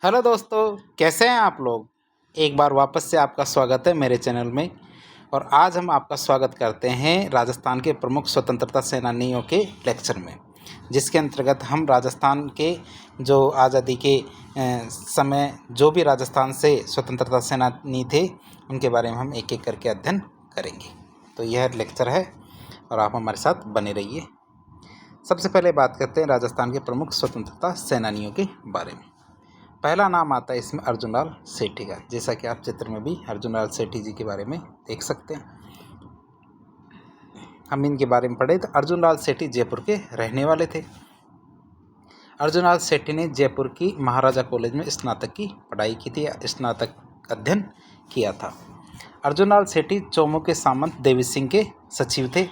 Hello दोस्तों, कैसे हैं आप लोग। एक बार वापस से आपका स्वागत है मेरे चैनल में। और आज हम आपका स्वागत करते हैं राजस्थान के प्रमुख स्वतंत्रता सेनानियों के लेक्चर में, जिसके अंतर्गत हम राजस्थान के जो आज़ादी के समय जो भी राजस्थान से स्वतंत्रता सेनानी थे उनके बारे में हम एक एक करके अध्ययन करेंगे। तो यह लेक्चर है और आप हमारे साथ बने रहिए। सबसे पहले बात करते हैं राजस्थान के प्रमुख स्वतंत्रता सेनानियों के बारे में। पहला नाम आता है इसमें अर्जुनलाल सेठी का, जैसा कि आप चित्र में भी अर्जुनलाल सेठी जी के बारे में देख सकते हैं। हम इनके बारे में पढ़े तो अर्जुनलाल सेठी जयपुर के रहने वाले थे। अर्जुनलाल सेठी ने जयपुर की महाराजा कॉलेज में स्नातक की पढ़ाई की थी, स्नातक अध्ययन किया था। अर्जुनलाल सेठी चोमू के सामंत देवी सिंह के सचिव थे।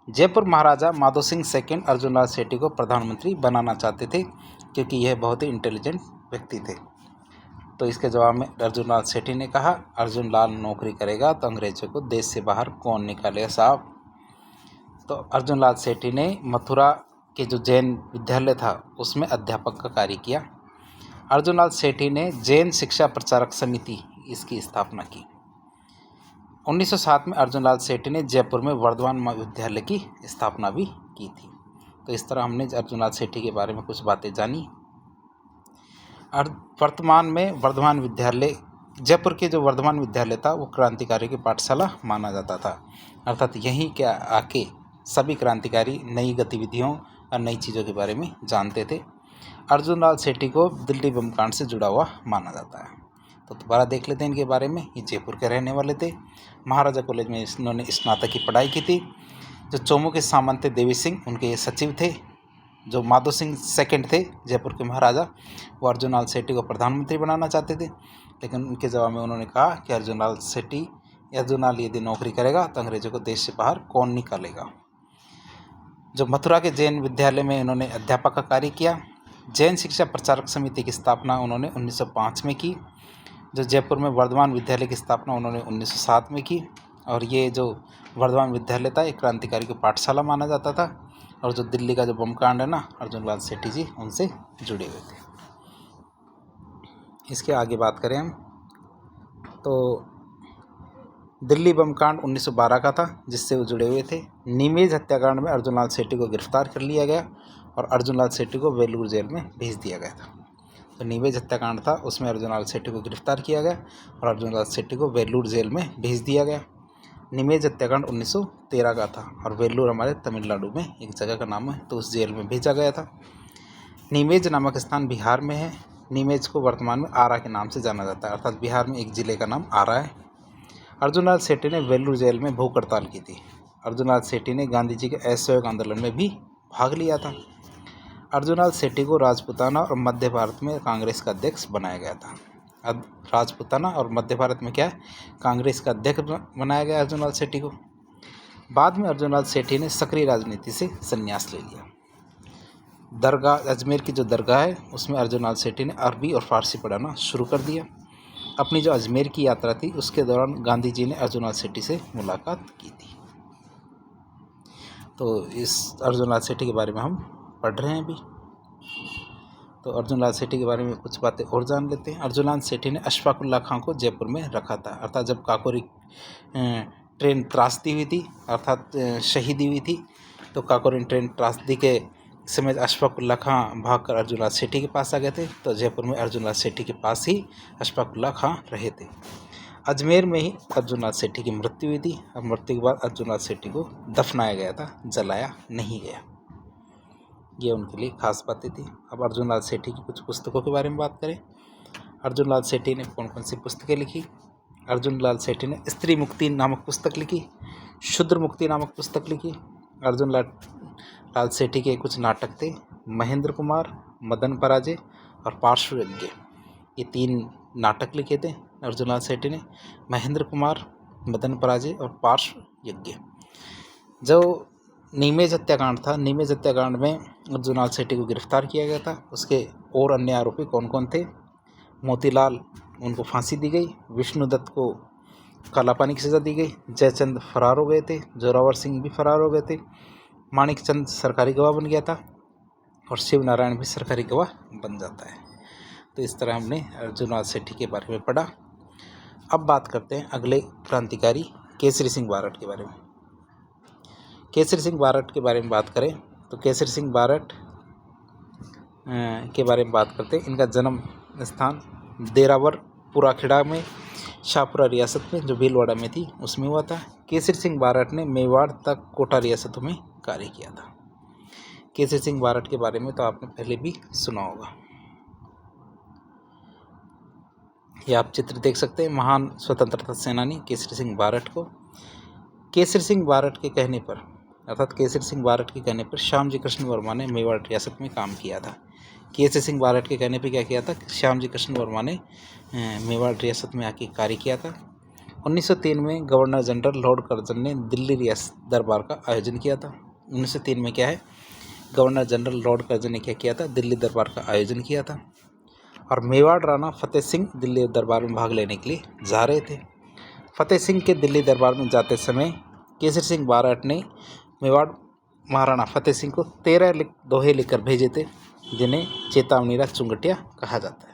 जयपुर महाराजा माधो सिंह सेकंड अर्जुनलाल सेठी को प्रधानमंत्री बनाना चाहते थे, क्योंकि यह बहुत ही इंटेलिजेंट व्यक्ति थे। तो इसके जवाब में अर्जुनलाल सेठी ने कहा, अर्जुनलाल नौकरी करेगा तो अंग्रेजों को देश से बाहर कौन निकालेगा साहब। तो अर्जुनलाल सेठी ने मथुरा के जो जैन विद्यालय था उसमें अध्यापक का कार्य किया। अर्जुनलाल सेठी ने जैन शिक्षा प्रचारक समिति इसकी स्थापना की। 1907 में अर्जुनलाल सेठी ने जयपुर में वर्धमान महाविद्यालय की स्थापना भी की थी। तो इस तरह हमने अर्जुनलाल सेठी के बारे में कुछ बातें जानी। वर्तमान में वर्धमान विद्यालय, जयपुर के जो वर्धमान विद्यालय था वो क्रांतिकारी की पाठशाला माना जाता था, अर्थात यहीं के आके सभी क्रांतिकारी नई गतिविधियों और नई चीज़ों के बारे में जानते थे। अर्जुनलाल सेठी को दिल्ली बम कांड से जुड़ा हुआ माना जाता है। तो दोबारा देख लेते हैं इनके बारे में। ये जयपुर के रहने वाले थे। महाराजा कॉलेज में इन्होंने स्नातक की पढ़ाई की थी। जो चोमू के सामंत थे देवी सिंह, उनके ये सचिव थे। जो माधो सिंह सेकंड थे जयपुर के महाराजा, वो अर्जुनलाल सेठी को प्रधानमंत्री बनाना चाहते थे, लेकिन उनके जवाब में उन्होंने कहा कि अर्जुनलाल यदि नौकरी करेगा तो अंग्रेजों को देश से बाहर कौन निकालेगा। जो मथुरा के जैन विद्यालय में इन्होंने अध्यापक का कार्य किया। जैन शिक्षा प्रचारक समिति की स्थापना उन्होंने 1905 में की। जो जयपुर में वर्धमान विद्यालय की स्थापना उन्होंने 1907 में की। और ये जो वर्धमान विद्यालय था एक क्रांतिकारी की पाठशाला माना जाता था। और जो दिल्ली का जो बम कांड है ना, अर्जुनलाल सेठी जी उनसे जुड़े हुए थे। इसके आगे बात करें हम तो दिल्ली बम कांड 1912 का था, जिससे वो जुड़े हुए थे। नीमेज हत्याकांड में अर्जुनलाल सेठी को गिरफ्तार कर लिया गया और अर्जुनलाल सेठी को वेलूर जेल में भेज दिया गया था। तो नीमेज हत्याकांड था, उसमें अर्जुनलाल सेठी को गिरफ्तार किया गया और अर्जुनलाल सेठी को वेलूर जेल में भेज दिया गया। नीमेज हत्याकांड 1913 का था और वेल्लूर हमारे तमिलनाडु में एक जगह का नाम है, तो उस जेल में भेजा गया था। नीमेज नामक स्थान बिहार में है। नीमेज को वर्तमान में आरा के नाम से जाना जाता है, अर्थात बिहार में एक ज़िले का नाम आरा है। अर्जुनलाल सेठी ने वेल्लूर जेल में भूख हड़ताल की थी। अर्जुनलाल सेठी ने गांधी जी के असहयोग आंदोलन में भी भाग लिया था। अर्जुनलाल सेठी को राजपूताना और मध्य भारत में कांग्रेस का अध्यक्ष बनाया गया था। अब राजपूताना और मध्य भारत में क्या है, कांग्रेस का अध्यक्ष बनाया गया अर्जुनलाल सेठी को। बाद में अर्जुनलाल सेठी ने सक्रिय राजनीति से संन्यास ले लिया। दरगाह, अजमेर की जो दरगाह है उसमें अर्जुनलाल सेठी ने अरबी और फारसी पढ़ाना शुरू कर दिया। अपनी जो अजमेर की यात्रा थी उसके दौरान गांधी जी ने अर्जुनलाल सेठी से मुलाकात की थी। तो इस अर्जुनलाल सेठी के बारे में हम पढ़ रहे हैं अभी। तो अर्जुनलाल सेठी के बारे में कुछ बातें और जान लेते हैं। अर्जुनलाल सेठी ने अशफाक उल्लाह खां को जयपुर में रखा था, अर्थात जब काकोरी ट्रेन त्रासदी हुई थी, अर्थात शहीदी हुई थी, तो काकोरी ट्रेन त्रासदी के समय अशफाक उल्लाह खां भागकर अर्जुनलाल सेठी के पास आ गए थे। तो जयपुर में अर्जुनलाल सेठी के पास ही अशफाक उल्लाह खां रहे थे। अजमेर में ही अर्जुनलाल सेठी की मृत्यु हुई थी और मृत्यु के बाद अर्जुनलाल सेठी को दफनाया गया था, जलाया नहीं गया। ये उनके लिए खास बातें थी। अब अर्जुनलाल सेठी की कुछ पुस्तकों के बारे में बात करें। अर्जुनलाल सेठी ने कौन कौन सी पुस्तकें लिखी। अर्जुनलाल सेठी ने स्त्री मुक्ति नामक पुस्तक लिखी, शूद्र मुक्ति नामक पुस्तक लिखी। अर्जुनलाल सेठी के कुछ नाटक थे, महेंद्र कुमार, मदन पराजय और पार्श्व यज्ञ। ये 3 नाटक लिखे थे अर्जुनलाल सेठी ने, महेंद्र कुमार, मदन पराजय और पार्श्व यज्ञ। जो नीमेज हत्याकांड था, नीमेज हत्याकांड में अर्जुनलाल सेठी को गिरफ्तार किया गया था। उसके और अन्य आरोपी कौन कौन थे। मोतीलाल, उनको फांसी दी गई। विष्णुदत्त को कालापानी की सज़ा दी गई। जयचंद फरार हो गए थे। जोरावर सिंह भी फरार हो गए थे। माणिकचंद सरकारी गवाह बन गया था और शिव नारायण भी सरकारी गवाह बन जाता है। तो इस तरह हमने अर्जुनलाल सेठी के बारे में पढ़ा। अब बात करते हैं अगले क्रांतिकारी केसरी सिंह बारट के बारे में। केसरी सिंह बारट के बारे में बात करें तो केसरी सिंह बारट के बारे में बात करते हैं। इनका जन्म स्थान देरावर पुराखेड़ा में शाहपुरा रियासत में, जो भीलवाड़ा में थी, उसमें हुआ था। केसरी सिंह बारट ने मेवाड़ तक कोटा रियासतों में कार्य किया था। केसरी सिंह बारट के बारे में तो आपने पहले भी सुना होगा। ये आप चित्र देख सकते हैं महान स्वतंत्रता सेनानी केसरी सिंह बारट को। केसरी सिंह बारट के कहने पर, अर्थात केसरी सिंह बारट के कहने पर श्यामजी कृष्ण वर्मा ने मेवाड़ रियासत में काम किया था। केसरी सिंह बारट के कहने पर क्या किया था? श्यामजी कृष्ण वर्मा ने मेवाड़ रियासत में आके कार्य किया था। 1903 में गवर्नर जनरल लॉर्ड कर्जन ने दिल्ली रियासत दरबार का आयोजन किया था। 1903 में क्या है, गवर्नर जनरल लॉर्ड कर्जन ने क्या किया था? दिल्ली दरबार का आयोजन किया था। और मेवाड़ राणा फतेह सिंह दिल्ली दरबार में भाग लेने के लिए जा रहे थे। फतेह सिंह के दिल्ली दरबार में जाते समय केसरी सिंह बारट ने मेवाड़ महाराणा फतेह सिंह को 13 दोहे लिखकर भेजे थे, जिन्हें चेतावनीरा चुंगटिया कहा जाता है।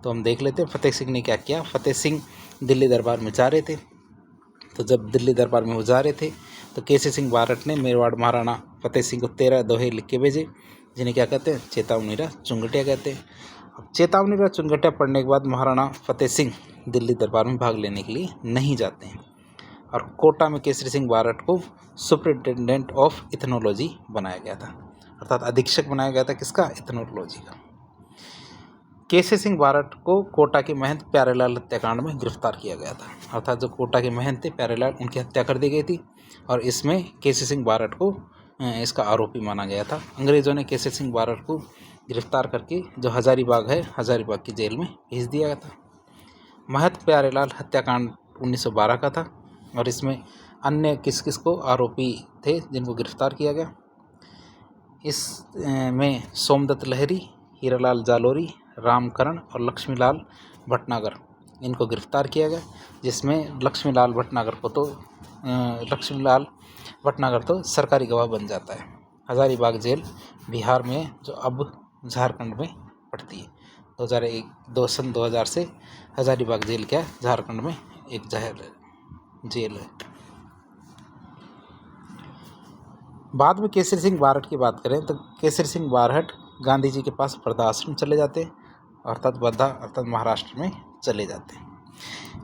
तो हम देख लेते हैं फतेह सिंह ने क्या किया। फतेह सिंह दिल्ली दरबार में जा रहे थे, तो जब दिल्ली दरबार में वो जा रहे थे तो केसरी सिंह बारट ने मेवाड़ महाराणा फतेह सिंह को 13 दोहे लिख के भेजे, जिन्हें क्या कहते हैं? चेतावनीरा चुंगटिया कहते हैं। अब चेतावनीरा चुंगटिया पढ़ने के बाद महाराणा फतेह सिंह दिल्ली दरबार में भाग लेने के लिए नहीं जाते हैं और कोटा में केसरी सिंह बारट को सुपरिटेंडेंट ऑफ इथनोलॉजी बनाया गया था, अर्थात अधीक्षक बनाया गया था किसका? इथनोलॉजी का। केसरी सिंह बारट को कोटा के महंत प्यारेलाल हत्याकांड में गिरफ्तार किया गया था, अर्थात जो कोटा के महंत थे प्यारेलाल, उनकी हत्या कर दी गई थी और इसमें केसरी सिंह बारट को इसका आरोपी माना गया था। अंग्रेज़ों ने केसरी सिंह बारट को गिरफ्तार करके जो हजारीबाग है, हजारीबाग की जेल में भेज दिया गया था। महंत प्यारेलाल हत्याकांड 1912 का था और इसमें अन्य किस किस को आरोपी थे जिनको गिरफ्तार किया गया? इस में सोमदत्त लहरी, हीरालाल जालोरी, रामकरण और लक्ष्मीलाल भटनागर, इनको गिरफ्तार किया गया, जिसमें लक्ष्मीलाल भटनागर तो सरकारी गवाह बन जाता है। हजारीबाग जेल बिहार में, जो अब झारखंड में पड़ती है। 2000 से हजारीबाग जेल क्या है? झारखंड में एक जेल है। बाद में केसरी सिंह बारट की बात करें तो केसरी सिंह बारट गांधी जी के पास वृद्धाश्रम चले जाते हैं, अर्थात महाराष्ट्र में चले जाते हैं।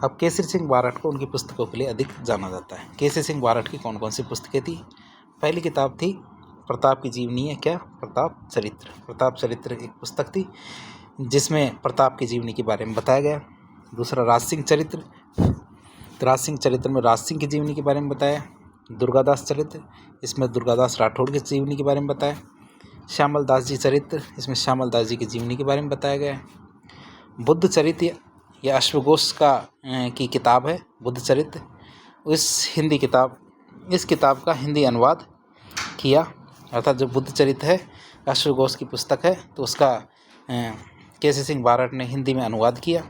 अब केसरी सिंह बारट को उनकी पुस्तकों के लिए अधिक जाना जाता है। केसरी सिंह बारट की कौन कौन सी पुस्तकें थी? पहली किताब थी प्रताप की जीवनी है, क्या? प्रताप चरित्र। प्रताप चरित्र एक पुस्तक थी जिसमें प्रताप की जीवनी के बारे में बताया गया। दूसरा राज सिंह चरित्र, तो राज सिंह चरित्र में राज सिंह की जीवनी के बारे में बताया। दुर्गादास चरित्र, इसमें दुर्गादास राठौड़ की जीवनी के बारे में बताया। श्यामल दास जी चरित्र, इसमें श्यामल दास जी की जीवनी के बारे में बताया गया है। बुद्ध चरित्र यह अश्वघोष की किताब है, बुद्ध चरित्र। इस किताब का हिंदी अनुवाद किया, अर्थात जो बुद्ध चरित्र है अश्वघोष की पुस्तक है, तो उसका केसरी सिंह बारट ने हिंदी में अनुवाद किया।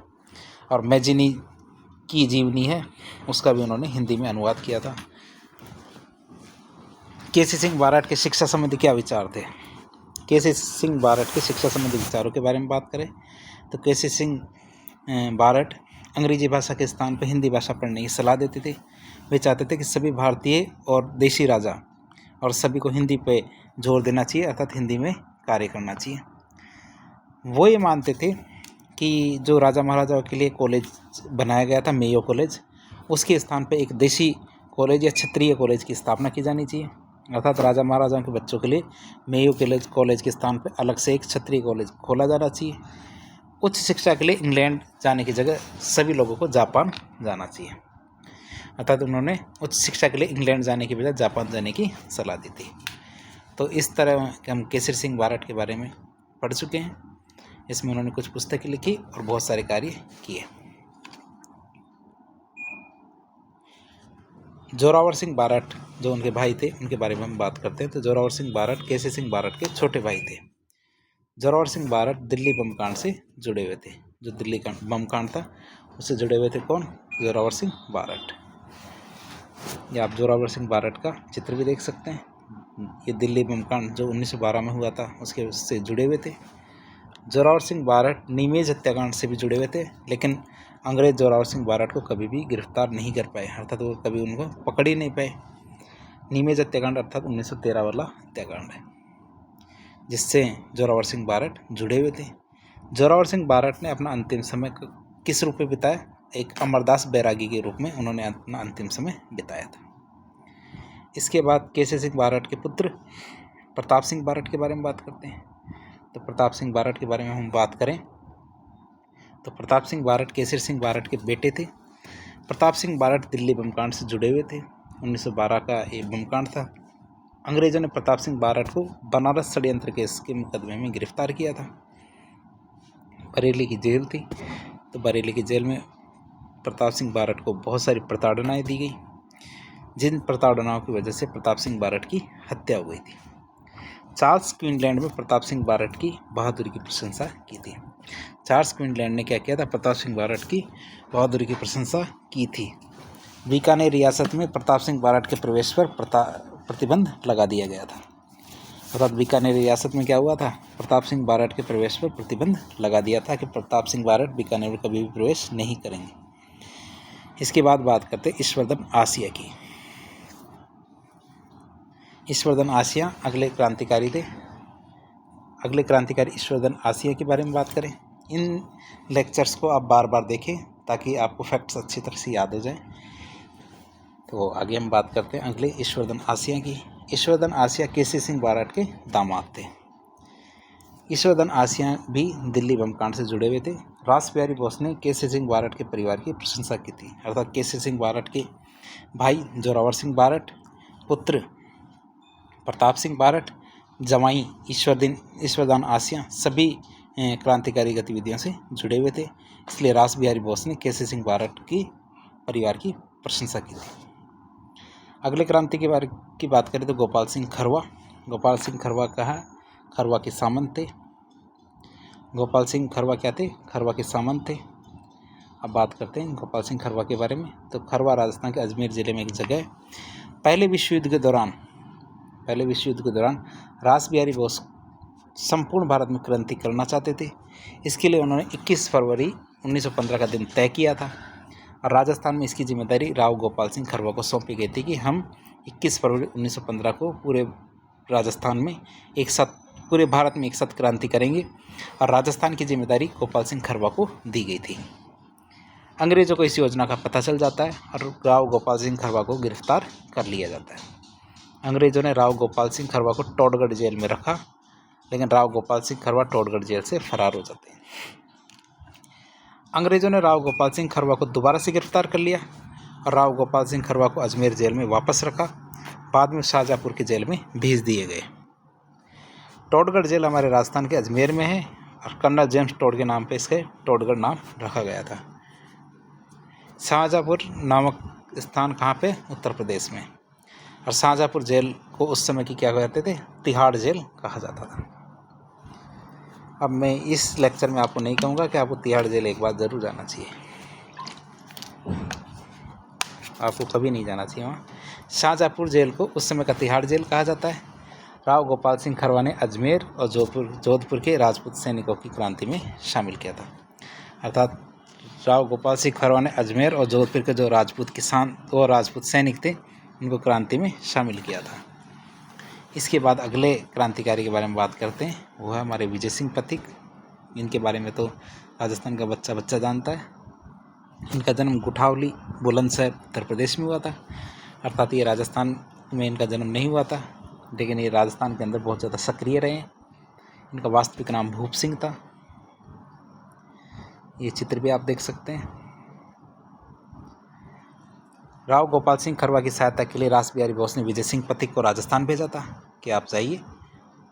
और मैजिनी की जीवनी है, उसका भी उन्होंने हिंदी में अनुवाद किया था। केसरी सिंह बारट के शिक्षा संबंधी क्या विचार थे? केसरी सिंह बारट के शिक्षा संबंधी विचारों के बारे में बात करें तो केसरी सिंह बारट अंग्रेजी भाषा के स्थान पर हिंदी भाषा पढ़ने की सलाह देते थे। वे चाहते थे कि सभी भारतीय और देशी राजा और सभी को हिंदी पे जोर देना चाहिए, अर्थात हिंदी में कार्य करना चाहिए। वो ये मानते थे कि जो राजा महाराजाओं के लिए कॉलेज बनाया गया था, मेयो कॉलेज, उसके स्थान पे एक देशी कॉलेज या क्षत्रिय कॉलेज की स्थापना की जानी चाहिए, अर्थात राजा महाराजाओं के बच्चों के लिए मेयो कॉलेज के स्थान पे अलग से एक क्षत्रिय कॉलेज खोला जाना चाहिए। उच्च शिक्षा के लिए इंग्लैंड जाने की जगह सभी लोगों को जापान जाना चाहिए, अर्थात उन्होंने उच्च शिक्षा के लिए इंग्लैंड जाने की बजाय जापान जाने की सलाह दी थी। तो इस तरह हम केसरी सिंह बारट के बारे में पढ़ चुके हैं। इसमें उन्होंने कुछ पुस्तकें लिखी और बहुत सारे कार्य किए। जोरावर सिंह बारट जो उनके भाई थे, उनके बारे में हम बात करते हैं। तो जोरावर सिंह बारट केसरी सिंह बारट के छोटे भाई थे। जोरावर सिंह बारट दिल्ली बम कांड से जुड़े हुए थे। जो दिल्ली का बम कांड था उससे जुड़े हुए थे कौन? जोरावर सिंह बारट। या आप जोरावर सिंह बारट का चित्र भी देख सकते हैं। ये दिल्ली बम कांड जो 1912 में हुआ था उससे जुड़े हुए थे। जोरावर सिंह बारट नीमेज हत्याकांड से भी जुड़े हुए थे, लेकिन अंग्रेज जोरावर सिंह बारट को कभी भी गिरफ्तार नहीं कर पाए, अर्थात वो कभी उनको पकड़ ही नहीं पाए। नीमेज हत्याकांड अर्थात 1913 वाला हत्याकांड है, जिससे जोरावर सिंह बारट जुड़े हुए थे। जोरावर सिंह बारट ने अपना अंतिम समय किस रूप में बिताया? एक अमरदास बैरागी के रूप में उन्होंने अपना अंतिम समय बिताया था। इसके बाद केसरी सिंह बारट के पुत्र प्रताप सिंह बारट के बारे में बात करते हैं। तो प्रताप सिंह बारट के बारे में हम बात करें तो प्रताप सिंह बारट केसरी सिंह बारट के बेटे थे। प्रताप सिंह बारट दिल्ली बमकांड से जुड़े हुए थे। 1912 का ये बमकांड था। अंग्रेजों ने प्रताप सिंह बारट को बनारस षड्यंत्र केस के मुकदमे में गिरफ्तार किया था। बरेली की जेल थी, तो बरेली की जेल में प्रताप सिंह बारट को बहुत सारी प्रताड़नाएं दी गई, जिन प्रताड़नाओं की वजह से प्रताप सिंह बारट की हत्या हो गई थी। चार्ल्स क्वीनलैंड में प्रताप सिंह बारट की बहादुरी की प्रशंसा की थी। चार्ल्स क्वीनलैंड ने क्या किया था? प्रताप सिंह बारट की बहादुरी की प्रशंसा की थी। बीकानेर रियासत में प्रताप सिंह बारट के प्रवेश पर प्रतिबंध लगा दिया गया था। अर्थात बीकानेर रियासत में क्या हुआ था? प्रताप सिंह बारट के प्रवेश पर प्रतिबंध लगा दिया था कि प्रताप सिंह बारट बीकानेर में कभी भी प्रवेश नहीं करेंगे। इसके बाद बात करते हैं ईश्वरदन आसिया की। ईश्वरदन आसिया अगले क्रांतिकारी थे। अगले क्रांतिकारी ईश्वरदन आसिया के बारे में बात करें। इन लेक्चर्स को आप बार बार देखें ताकि आपको फैक्ट्स अच्छी तरह से याद हो जाए। तो आगे हम बात करते हैं अगले ईश्वरदन आसिया की। ईश्वरदन आसिया केसरी सिंह बारट के दामाद थे। ईश्वरदन आसिया भी दिल्ली बमकांड से जुड़े हुए थे। रास बिहारी बोस ने केसरी सिंह बारट के परिवार की प्रशंसा की थी। अर्थात केसरी सिंह बारट के भाई जोरावर सिंह बारट, पुत्र प्रताप सिंह बारट, जमाई ईश्वरदान आसिया सभी क्रांतिकारी गतिविधियों से जुड़े हुए थे। इसलिए रास बिहारी बोस ने केसरी सिंह बारट की परिवार की प्रशंसा की थी। अगले क्रांति के बारे की बात करें तो गोपाल सिंह खरवा। गोपाल सिंह खरवा खरवा के सामंत थे। गोपाल सिंह खरवा क्या थे? खरवा के सामंत थे। अब बात करते हैं गोपाल सिंह खरवा के बारे में। तो खरवा राजस्थान के अजमेर जिले में एक जगह है। पहले विश्व युद्ध के दौरान रास बिहारी बोस संपूर्ण भारत में क्रांति करना चाहते थे। इसके लिए उन्होंने 21 फरवरी 1915 का दिन तय किया था और राजस्थान में इसकी जिम्मेदारी राव गोपाल सिंह खरवा को सौंपी गई थी कि हम 21 फरवरी 1915 को पूरे राजस्थान में एक साथ, पूरे भारत में एक साथ क्रांति करेंगे और राजस्थान की जिम्मेदारी गोपाल सिंह खरवा को दी गई थी। अंग्रेजों को इस योजना का पता चल जाता है और राव गोपाल सिंह खरवा को गिरफ्तार कर लिया जाता है। अंग्रेजों ने राव गोपाल सिंह खरवा को टोडगढ़ जेल में रखा, लेकिन राव गोपाल सिंह खरवा टोडगढ़ जेल से फरार हो जाते हैं। अंग्रेजों ने राव गोपाल सिंह खरवा को दोबारा से गिरफ्तार कर लिया और राव गोपाल सिंह खरवा को अजमेर जेल में वापस रखा। बाद में शाहजहाँपुर की जेल में भेज दिए गए। टोडगढ़ जेल हमारे राजस्थान के अजमेर में है और कर्नल जेम्स टोड के नाम पे इसके टोडगढ़ नाम रखा गया था। शाहजहाँपुर नामक स्थान कहाँ पे? उत्तर प्रदेश में। और शाहजहाँपुर जेल को उस समय की क्या कहते थे? तिहाड़ जेल कहा जाता था। अब मैं इस लेक्चर में आपको नहीं कहूँगा कि आपको तिहाड़ जेल एक बार ज़रूर जाना चाहिए, आपको कभी नहीं जाना चाहिए वहाँ। शाहजहाँपुर जेल को उस समय का तिहाड़ जेल कहा जाता है। राव गोपाल सिंह खरवा ने अजमेर और जोधपुर के राजपूत सैनिकों की क्रांति में शामिल किया था। अर्थात राव गोपाल सिंह खरवा ने अजमेर और जोधपुर के जो राजपूत किसान और राजपूत सैनिक थे उनको क्रांति में शामिल किया था। इसके बाद अगले क्रांतिकारी के बारे में बात करते हैं, वो है हमारे विजय सिंह पथिक। इनके बारे में तो राजस्थान का बच्चा जानता है। इनका जन्म गुठावली बुलंदशहर उत्तर प्रदेश में हुआ था। अर्थात ये राजस्थान में इनका जन्म नहीं हुआ था, लेकिन ये राजस्थान के अंदर बहुत ज़्यादा सक्रिय रहे। इनका वास्तविक नाम भूप सिंह था। ये चित्र भी आप देख सकते हैं। राव गोपाल सिंह खरवा की सहायता के लिए रास बिहारी बोस ने विजय सिंह पथिक को राजस्थान भेजा था कि आप जाइए,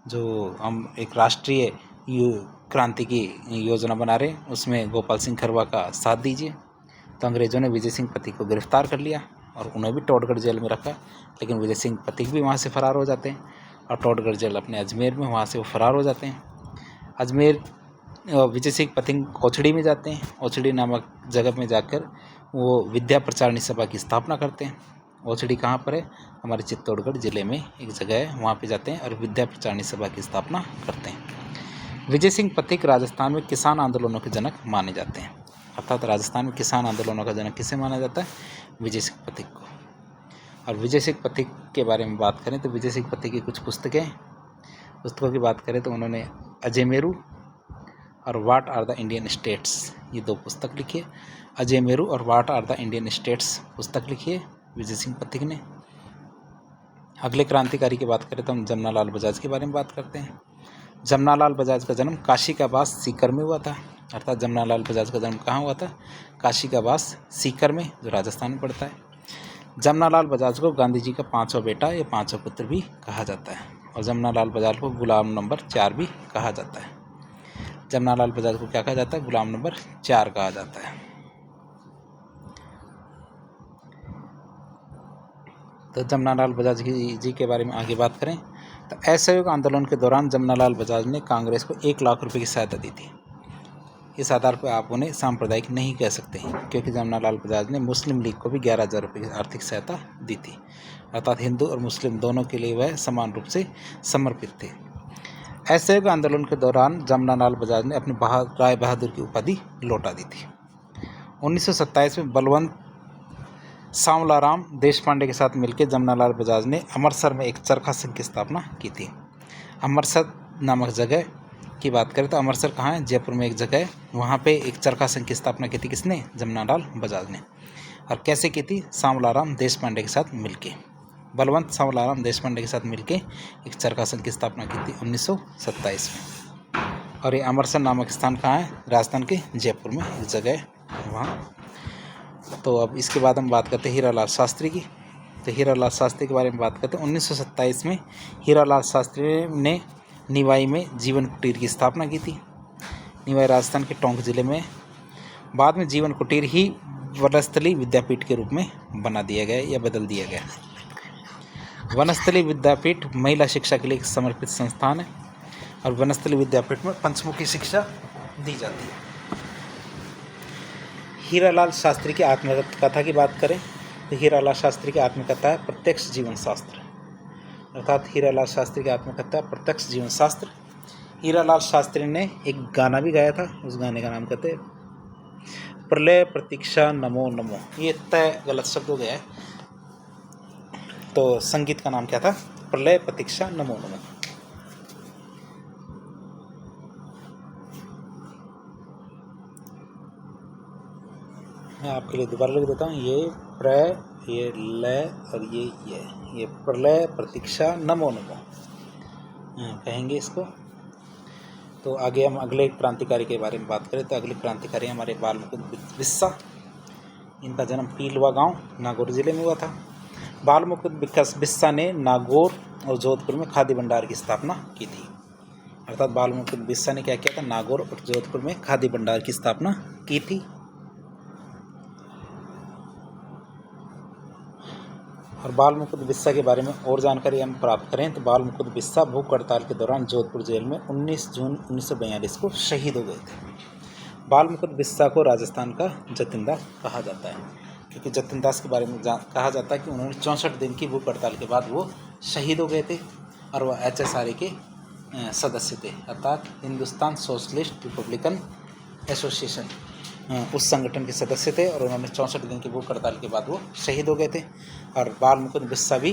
जो हम एक राष्ट्रीय क्रांति की योजना बना रहे हैं उसमें गोपाल सिंह खरवा का साथ दीजिए। तो अंग्रेज़ों ने विजय सिंह पथिक को गिरफ्तार कर लिया और उन्हें भी टोडगढ़ जेल में रखा, लेकिन विजय सिंह पथिक भी वहाँ से फरार हो जाते हैं और टोडगढ़ जेल अपने अजमेर में, वहाँ से वो फरार हो जाते हैं। अजमेर विजय सिंह पथिक ओछड़ी में जाते हैं। ओछड़ी नामक जगह में जाकर वो विद्या प्रचारणी सभा की स्थापना करते हैं। ओछड़ी कहाँ पर है? हमारे चित्तौड़गढ़ ज़िले में एक जगह है, वहाँ पे जाते हैं और विद्या प्रचारणी सभा की स्थापना करते हैं। विजय सिंह पथिक राजस्थान में किसान आंदोलनों के जनक माने जाते हैं। अर्थात राजस्थान में किसान आंदोलनों का जनक किसे माना जाता है? विजय सिंह पथिक को। और विजय सिंह पथिक के बारे में बात करें तो विजय सिंह पथिक की कुछ पुस्तकों की बात करें तो उन्होंने अजयमेरू और what are the Indian states, ये 2 पुस्तक लिखी है। अजयमेरू और what are the Indian states पुस्तक लिखी है विजय सिंह पथिक ने। अगले क्रांतिकारी की बात करें तो हम जमनालाल बजाज के बारे में बात करते हैं। जमनालाल बजाज का जन्म काशी का बास सीकर में हुआ था। अर्थात जमनालाल बजाज का जन्म कहाँ हुआ था? काशी का बास सीकर में, जो राजस्थान में पड़ता है। जमनालाल बजाज को गांधी जी का 5वां बेटा या 5वां पुत्र भी कहा जाता है। और जमनालाल बजाज को गुलाम नंबर 4 भी कहा जाता है। जमनालाल बजाज को क्या कहा जाता है? गुलाम नंबर 4 कहा जाता है। तो जमनालाल बजाज जी के बारे में आगे बात करें तो असहयोग आंदोलन के दौरान जमनालाल बजाज ने कांग्रेस को 1 लाख रुपए की सहायता दी थी। इस आधार पर आप उन्हें सांप्रदायिक नहीं कह सकते हैं, क्योंकि जमनालाल बजाज ने मुस्लिम लीग को भी 11,000 रुपये की आर्थिक सहायता दी थी। अर्थात हिंदू और मुस्लिम दोनों के लिए वह समान रूप से समर्पित थे। असहयोग आंदोलन के दौरान जमनालाल बजाज ने अपनी राय बहादुर की उपाधि लौटा दी थी। 1927 में बलवंत सांवलाराम देशपांडे के साथ मिलकर जमनालाल बजाज ने अमृतसर में एक चरखा संघ की स्थापना की थी। अमृतसर नामक जगह की बात करें तो अमृतसर कहाँ है? जयपुर में एक जगह है, वहाँ पे एक चरखा संघ की स्थापना की थी। किसने? जमनालाल बजाज ने। और कैसे की थी? सांवलाराम देशपांडे के साथ मिलके, बलवंत सांवलाराम देशपांडे के साथ मिलके एक चरखा संघ की स्थापना की थी 1927 में। और ये अमृतसर नामक स्थान कहाँ है? राजस्थान के जयपुर में एक जगह है वहाँ। तो अब इसके बाद हम बात करते हैं हीरालाल शास्त्री की। तो हीरालाल शास्त्री के बारे में बात करते हैं। 1927 में हीरालाल शास्त्री ने निवाई में जीवन कुटीर की स्थापना की थी। निवाई राजस्थान के टोंक जिले में। बाद में जीवन कुटीर ही वनस्थली विद्यापीठ के रूप में बना दिया गया या बदल दिया गया। वनस्थली विद्यापीठ महिला शिक्षा के लिए एक समर्पित संस्थान है और वनस्थली विद्यापीठ में पंचमुखी शिक्षा दी जाती है। हीरालाल शास्त्री की आत्मकथा की बात करें तो हीरालाल शास्त्री की आत्मकथा है प्रत्यक्ष जीवन शास्त्र। अर्थात हीरालाल शास्त्री की आत्मकथा प्रत्यक्ष जीवन शास्त्र। हीरालाल शास्त्री ने एक गाना भी गाया था, उस गाने का नाम कहते हैं प्रलय प्रतीक्षा नमो नमो। ये तय गलत शब्द हो गया है, तो संगीत का नाम क्या था? प्रलय प्रतीक्षा नमो नमो। मैं आपके लिए दोबारा लिख देता हूँ। ये ये लय और ये प्रलय प्रतीक्षा नमो नमो कहेंगे इसको। तो आगे हम अगले क्रांतिकारी के बारे में बात करें तो अगले क्रांतिकारी हमारे बाल मुकुंद बिस्सा। इनका जन्म पीलवा गांव नागौर जिले में हुआ था। बाल मुकुंद बिस्सा ने नागौर और जोधपुर में खादी भंडार की स्थापना की थी। अर्थात बाल मुकुंद बिस्सा ने क्या किया था? नागौर और जोधपुर में खादी भंडार की स्थापना की थी। और बाल मुकुंद बिस्सा के बारे में और जानकारी हम प्राप्त करें तो बाल मुकुंद बिस्सा भूख हड़ताल के दौरान जोधपुर जेल में 19 जून 1942 को शहीद हो गए थे। बाल मुकुंद बिस्सा को राजस्थान का जतिनदास कहा जाता है, क्योंकि जतिनदास के बारे में कहा जाता है कि उन्होंने 64 दिन की भूख हड़ताल के बाद वो शहीद हो गए थे और वह HSRA के सदस्य थे। अर्थात हिंदुस्तान सोशलिस्ट रिपब्लिकन एसोसिएशन, उस संगठन के सदस्य थे और उन्होंने 64 दिन की भूख हड़ताल के बाद वो शहीद हो गए थे। और बाल मुकुंद बिस्सा भी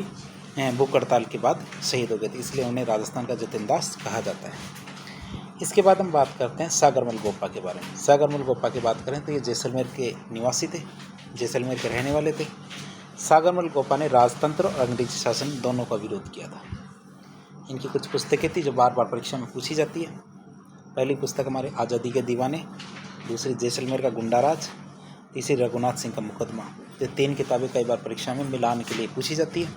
भूख हड़ताल के बाद शहीद हो गए थे, इसलिए उन्हें राजस्थान का जतिनदास कहा जाता है। इसके बाद हम बात करते हैं सागरमल गोपा के बारे में। सागरमल गोपा की बात करें तो ये जैसलमेर के निवासी थे, जैसलमेर के रहने वाले थे। सागरमल गोपा ने राजतंत्र और अंग्रेजी शासन दोनों का विरोध किया था। इनकी कुछ पुस्तकें थी जो बार बार परीक्षा में पूछी जाती है। पहली पुस्तक हमारे आज़ादी के दीवाने, दूसरी जैसलमेर का गुंडाराज, तीसरी रघुनाथ सिंह का मुकदमा। ये 3 किताबें कई बार परीक्षा में मिलान के लिए पूछी जाती है।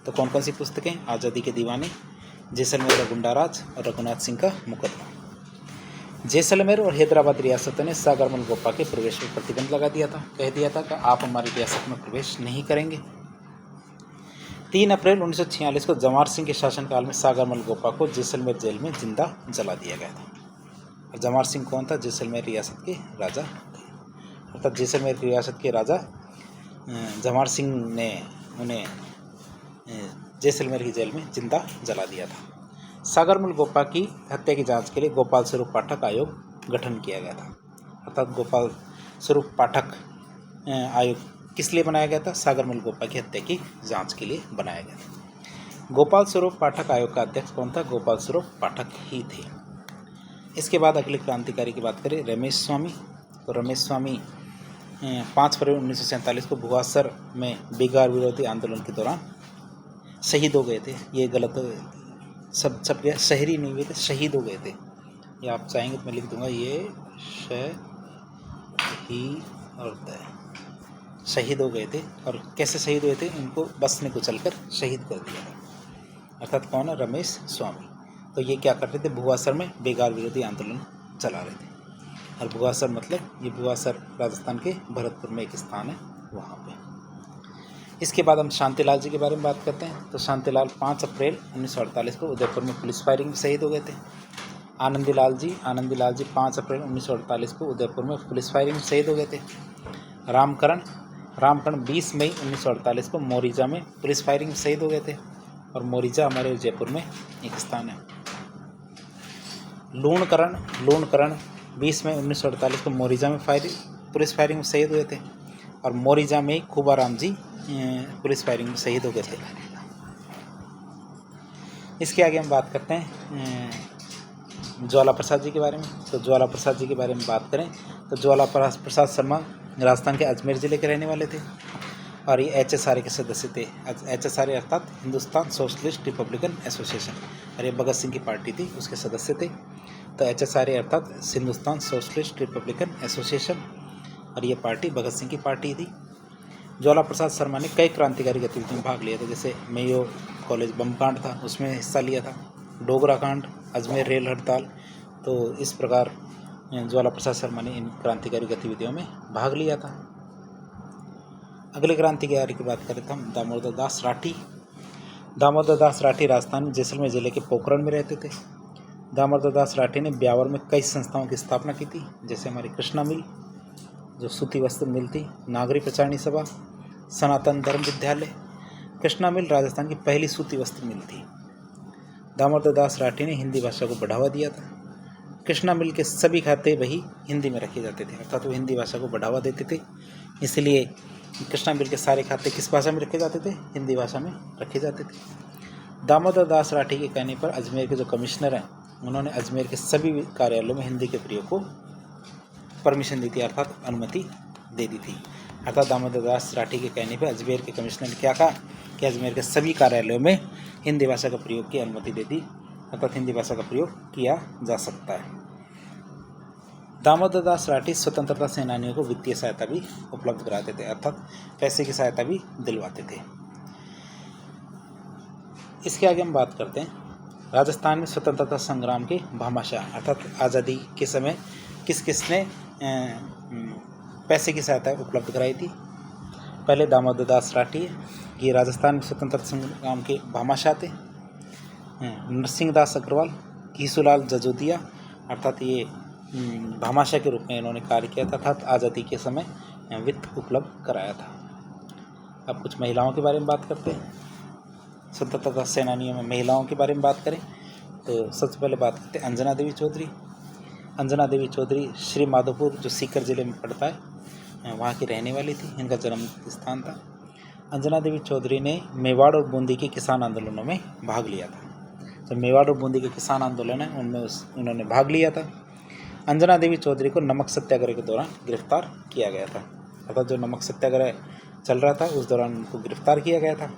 तो कौन कौन सी पुस्तकें? आज़ादी के दीवाने, जैसलमेर का गुंडाराज और रघुनाथ सिंह का मुकदमा। जैसलमेर और हैदराबाद रियासतों ने सागरमल गोपा के प्रवेश पर प्रतिबंध लगा दिया था, कह दिया था कि आप हमारी रियासत में प्रवेश नहीं करेंगे। 3 अप्रैल 1946 को जवाहर सिंह के शासनकाल में सागरमल गोपा को जैसलमेर जेल में जिंदा जला दिया गया था। और जवाहर सिंह कौन था? जैसलमेर रियासत के राजा थे। अर्थात जैसलमेर की रियासत के राजा जवाहर सिंह ने उन्हें जैसलमेर की जेल में जिंदा जला दिया था। सागरमल गोपा की हत्या की जांच के लिए गोपाल स्वरूप पाठक आयोग गठन किया गया था। अर्थात गोपाल स्वरूप पाठक आयोग किस लिए बनाया गया था? सागरमल गोपा की हत्या की जांच के लिए बनाया गया था। गोपाल स्वरूप पाठक आयोग का अध्यक्ष कौन था? गोपाल स्वरूप पाठक ही थे। इसके बाद अगले क्रांतिकारी की बात करें, रमेश स्वामी। तो रमेश स्वामी 5 फरवरी 1947 को भुवासर में बेगार विरोधी आंदोलन के दौरान शहीद हो गए थे। ये गलत सब शहरी नहीं हुए थे, शहीद हो गए थे। ये आप चाहेंगे तो मैं लिख दूंगा, ये शहीद हो गए थे। और कैसे शहीद हुए थे? इनको बस ने कुचलकर शहीद कर दिया था। अर्थात कौन है? रमेश स्वामी। तो ये क्या कर रहे थे? भुवासर में बेगार विरोधी आंदोलन चला रहे थे। और भुवासर मतलब ये भुवासर राजस्थान के भरतपुर में एक स्थान है, वहाँ पे। इसके बाद हम शांतिलाल जी के बारे में बात करते हैं। तो शांतिलाल 5 अप्रैल 1948 को उदयपुर में पुलिस फायरिंग में शहीद हो गए थे। आनंदीलाल जी 5 अप्रैल 1948 को उदयपुर में पुलिस फायरिंग में शहीद हो गए थे। रामकरण 20 मई 1948 को मोरिजा में पुलिस फायरिंग में शहीद हो गए थे। और मोरिजा हमारे जयपुर में एक स्थान है। लूणकरण 20 मई 1948 को मोरिजा में पुलिस फायरिंग में शहीद हुए थे। और मोरिजा में खूबाराम जी पुलिस फायरिंग में शहीद हो गए थे। इसके आगे हम बात करते हैं ज्वाला प्रसाद जी के बारे में। तो ज्वाला प्रसाद जी के बारे में बात करें तो ज्वाला प्रसाद शर्मा राजस्थान के अजमेर ज़िले के रहने वाले थे। और ये HSRA के सदस्य थे। HSRA अर्थात हिंदुस्तान सोशलिस्ट रिपब्लिकन एसोसिएशन, और ये भगत सिंह की पार्टी थी, उसके सदस्य थे। तो HSRA अर्थात हिंदुस्तान सोशलिस्ट रिपब्लिकन एसोसिएशन, और ये पार्टी भगत सिंह की पार्टी थी। ज्वाला प्रसाद शर्मा ने कई क्रांतिकारी गतिविधियों में भाग लिया था। जैसे मेयो कॉलेज बम कांड था, उसमें हिस्सा लिया था। डोगरा कांड, अजमेर रेल हड़ताल। तो इस प्रकार ज्वाला प्रसाद शर्मा ने इन क्रांतिकारी गतिविधियों में भाग लिया था। अगले क्रांतिकारी की बात करें तो हम दामोदर दास राठी। दामोदर दास राठी राजस्थान में जैसलमेर जिले के पोखरण में रहते थे। दामोदर दास राठी ने ब्यावर में कई संस्थाओं की स्थापना की थी। जैसे हमारी कृष्णा मिल, जो सूती वस्त्र मिल थी, नागरी प्रचारणी सभा, सनातन धर्म विद्यालय। कृष्णा मिल राजस्थान की पहली सूती वस्त्र मिल थी। दामोदर दास राठी ने हिंदी भाषा को बढ़ावा दिया था। कृष्णा मिल के सभी खाते वही हिंदी में रखे जाते थे, अर्थात वो हिंदी भाषा को बढ़ावा देते थे। इसलिए कृष्णा मिल के सारे खाते किस भाषा में रखे जाते थे? हिंदी भाषा में रखे जाते थे। दामोदर दास राठी के कहने पर अजमेर के जो कमिश्नर हैं, उन्होंने अजमेर के सभी कार्यालयों में हिंदी के प्रयोग को परमिशन दी थी, अर्थात अनुमति दे दी थी। अर्थात दामोदर दास राठी के कहने पर अजमेर के कमिश्नर ने क्या कहा कि अजमेर के सभी कार्यालयों में हिंदी भाषा का प्रयोग की अनुमति दे दी, अर्थात हिंदी भाषा का प्रयोग किया जा सकता है। दामोदर दास राठी स्वतंत्रता सेनानियों को वित्तीय सहायता भी उपलब्ध कराते थे, अर्थात पैसे की सहायता भी दिलवाते थे। इसके आगे हम बात करते हैं राजस्थान में स्वतंत्रता संग्राम के भामाशाह, अर्थात आज़ादी के समय किस किसने पैसे की सहायता उपलब्ध कराई थी। पहले दामोदर दास राठी, ये राजस्थान में स्वतंत्रता संग्राम के भामाशाह थे। नरसिंह दास अग्रवाल, घीसूलाल जजोदिया, अर्थात ये भामाशाह के रूप में इन्होंने कार्य किया था, अर्थात आज़ादी के समय वित्त उपलब्ध कराया था। अब कुछ महिलाओं के बारे में बात करते हैं। स्वतंत्रता सेनानियों में महिलाओं के बारे में बात करें तो सबसे पहले बात करते हैं अंजना देवी चौधरी। अंजना देवी चौधरी श्री माधोपुर, जो सीकर जिले में पड़ता है, वहाँ की रहने वाली थी। इनका जन्म स्थान था। अंजना देवी चौधरी ने मेवाड़ और बूंदी के किसान आंदोलनों में भाग लिया था। तो मेवाड़ और बूंदी के किसान आंदोलन है, उनमें उन्होंने भाग लिया था। अंजना देवी चौधरी को नमक सत्याग्रह के दौरान गिरफ्तार किया गया था, अर्थात जो नमक सत्याग्रह चल रहा था उस दौरान उनको गिरफ्तार किया गया था।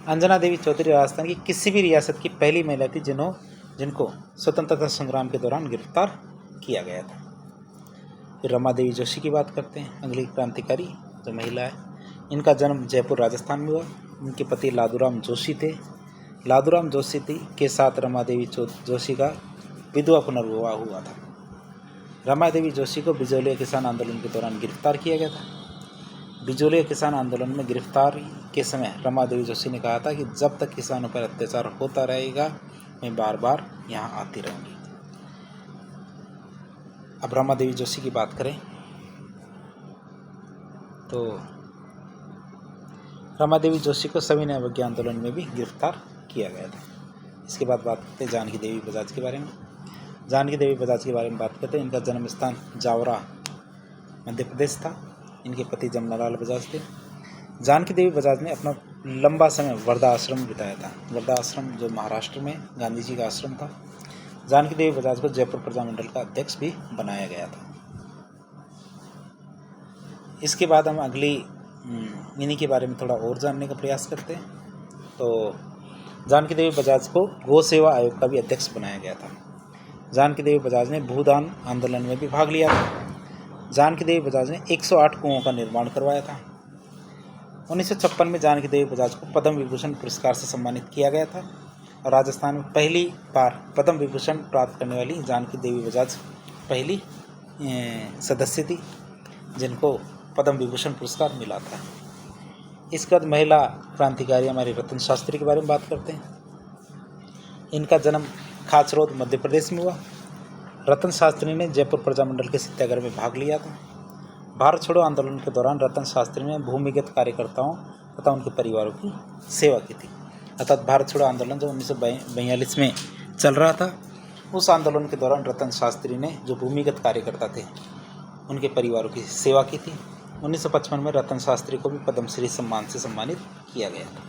अंजना देवी चौधरी राजस्थान की किसी भी रियासत की पहली महिला थी जिनको स्वतंत्रता संग्राम के दौरान गिरफ्तार किया गया था। फिर रमा देवी जोशी की बात करते हैं, अगली क्रांतिकारी जो महिला है। इनका जन्म जयपुर राजस्थान में हुआ। इनके पति लादूराम जोशी थे। लादूराम जोशी के साथ रमा देवी जोशी का विधवा पुनर्विवाह हुआ था। रमा देवी जोशी को बिजोलिया किसान आंदोलन के दौरान गिरफ्तार किया गया था। बिजोलिया किसान आंदोलन में गिरफ्तारी के समय रमा देवी जोशी ने कहा था कि जब तक किसानों पर अत्याचार होता रहेगा, मैं बार बार यहाँ आती रहूँगी। अब रमा देवी जोशी की बात करें तो रमा देवी जोशी को सविनय अवज्ञा आंदोलन में भी गिरफ्तार किया गया था। इसके बाद बात करते हैं जानकी देवी बजाज के बारे में। जानकी देवी बजाज के बारे में बात करते हैं। इनका जन्म स्थान जावरा मध्य प्रदेश था। इनके पति जमनालाल बजाज थे। जानकी देवी बजाज ने अपना लंबा समय वर्धा आश्रम में बिताया था। वर्धा आश्रम जो महाराष्ट्र में गांधी जी का आश्रम था। जानकी देवी बजाज को जयपुर प्रजामंडल का अध्यक्ष भी बनाया गया था। इसके बाद हम अगली इन्हीं के बारे में थोड़ा और जानने का प्रयास करते हैं। तो जानकी देवी बजाज को गौ सेवा आयोग का भी अध्यक्ष बनाया गया था। जानकी देवी बजाज ने भूदान आंदोलन में भी भाग लिया था। जानकी देवी बजाज ने 108 कुओं का निर्माण करवाया था। 1956 में जानकी देवी बजाज को पद्म विभूषण पुरस्कार से सम्मानित किया गया था और राजस्थान में पहली बार पद्म विभूषण प्राप्त करने वाली जानकी देवी बजाज पहली सदस्य थी जिनको पद्म विभूषण पुरस्कार मिला था। इसके बाद महिला क्रांतिकारी हमारे रतन शास्त्री के बारे में बात करते हैं। इनका जन्म खाचरोद मध्य प्रदेश में हुआ। रतन शास्त्री ने जयपुर प्रजामंडल के सत्याग्रह में भाग लिया था। भारत छोड़ो आंदोलन के दौरान रतन शास्त्री ने भूमिगत कार्यकर्ताओं तथा उनके परिवारों की सेवा की थी। अर्थात भारत छोड़ो आंदोलन जो 1942 में चल रहा था, उस आंदोलन के दौरान रतन शास्त्री ने जो भूमिगत कार्यकर्ता थे उनके परिवारों की सेवा की थी। 1955 में रतन शास्त्री को भी पद्मश्री सम्मान से सम्मानित किया गया था।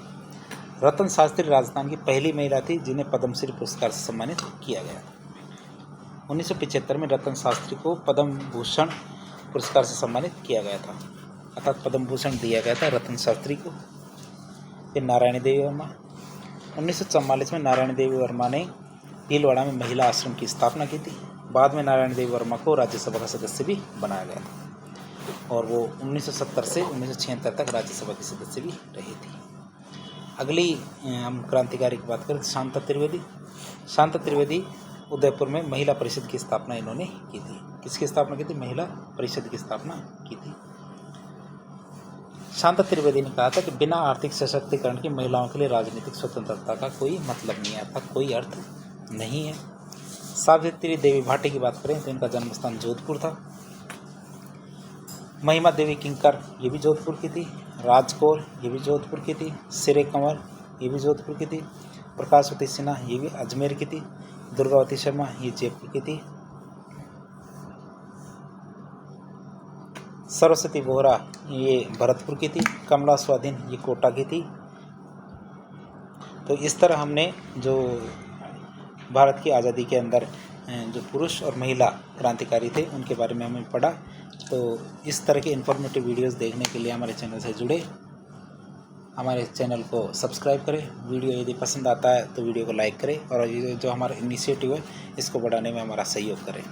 रतन शास्त्री राजस्थान की पहली महिला थी जिन्हें पद्मश्री पुरस्कार से सम्मानित किया गया था। 1975 में रतन शास्त्री को पद्म भूषण पुरस्कार से सम्मानित किया गया था। अर्थात पद्म भूषण दिया गया था रतन शास्त्री को। फिर नारायणी देवी वर्मा। 1944 में नारायणी देवी वर्मा ने भीलवाड़ा में महिला आश्रम की स्थापना की थी। बाद में नारायणी देवी वर्मा को राज्यसभा का सदस्य भी बनाया गया था और वो 1970 से 1976 तक राज्यसभा की सदस्य भी रही थी। अगली हम क्रांतिकारी की बात करें तो शांता त्रिवेदी। शांता त्रिवेदी उदयपुर में महिला परिषद की स्थापना इन्होंने की थी। किसकी स्थापना की थी? महिला परिषद की स्थापना की थी। शांता त्रिवेदी ने कहा था कि बिना आर्थिक सशक्तिकरण की महिलाओं के लिए राजनीतिक स्वतंत्रता का कोई मतलब नहीं है, अर्थात कोई अर्थ नहीं है। सावित्री देवी भाटी की बात करें तो इनका जन्म स्थान जोधपुर था। महिमा देवी किंकर ये भी जोधपुर की थी। राजकौर ये भी जोधपुर की थी। सिरे कंवर ये भी जोधपुर की थी। प्रकाशवती सिन्हा ये भी अजमेर की थी। दुर्गावती शर्मा ये जयपुर की थी। सरस्वती बोहरा ये भरतपुर की थी। कमला स्वाधीन ये कोटा की थी। तो इस तरह हमने जो भारत की आज़ादी के अंदर जो पुरुष और महिला क्रांतिकारी थे उनके बारे में हमें पढ़ा। तो इस तरह के इन्फॉर्मेटिव वीडियोस देखने के लिए हमारे चैनल से जुड़े, हमारे चैनल को सब्सक्राइब करें। वीडियो यदि पसंद आता है तो वीडियो को लाइक करें और ये जो हमारा इनिशिएटिव है इसको बढ़ाने में हमारा सहयोग करें।